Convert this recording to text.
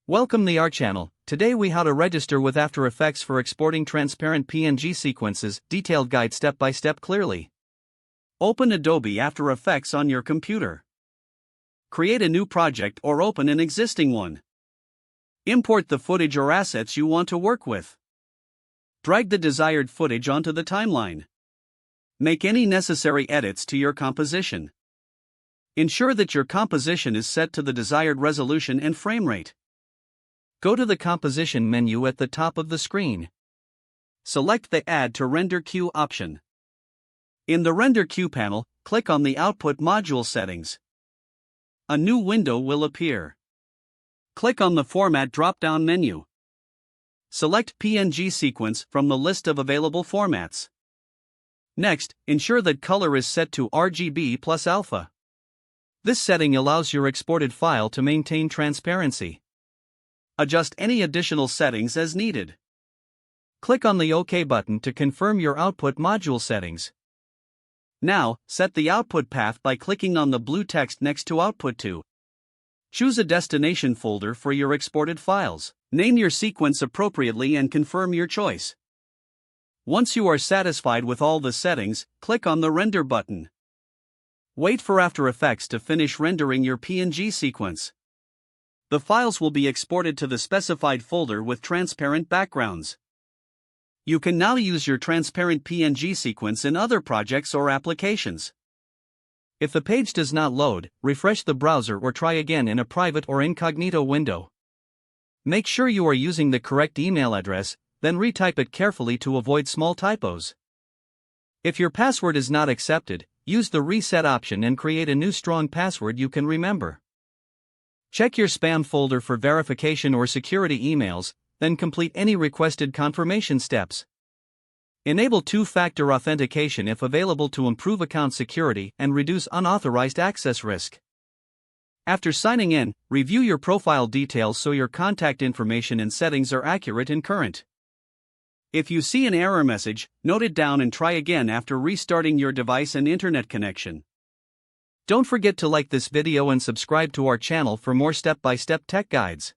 Welcome to our channel. Today we how to register with After Effects for exporting transparent PNG sequences, detailed guide step by step clearly. Open Adobe After Effects on your computer. Create a new project or open an existing one. Import the footage or assets you want to work with. Drag the desired footage onto the timeline. Make any necessary edits to your composition. Ensure that your composition is set to the desired resolution and frame rate. Go to the Composition menu at the top of the screen. Select the Add to Render Queue option. In the Render Queue panel, click on the Output Module settings. A new window will appear. Click on the Format drop-down menu. Select PNG sequence from the list of available formats. Next, ensure that color is set to RGB plus alpha. This setting allows your exported file to maintain transparency. Adjust any additional settings as needed. Click on the OK button to confirm your output module settings. Now, set the output path by clicking on the blue text next to Output to. Choose a destination folder for your exported files. Name your sequence appropriately and confirm your choice. Once you are satisfied with all the settings, click on the Render button. Wait for After Effects to finish rendering your PNG sequence. The files will be exported to the specified folder with transparent backgrounds. You can now use your transparent PNG sequence in other projects or applications. If the page does not load, refresh the browser or try again in a private or incognito window. Make sure you are using the correct email address, then retype it carefully to avoid small typos. If your password is not accepted, use the Reset option and create a new strong password you can remember. Check your spam folder for verification or security emails, then complete any requested confirmation steps. Enable two-factor authentication if available to improve account security and reduce unauthorized access risk. After signing in, review your profile details so your contact information and settings are accurate and current. If you see an error message, note it down and try again after restarting your device and internet connection. Don't forget to like this video and subscribe to our channel for more step-by-step tech guides.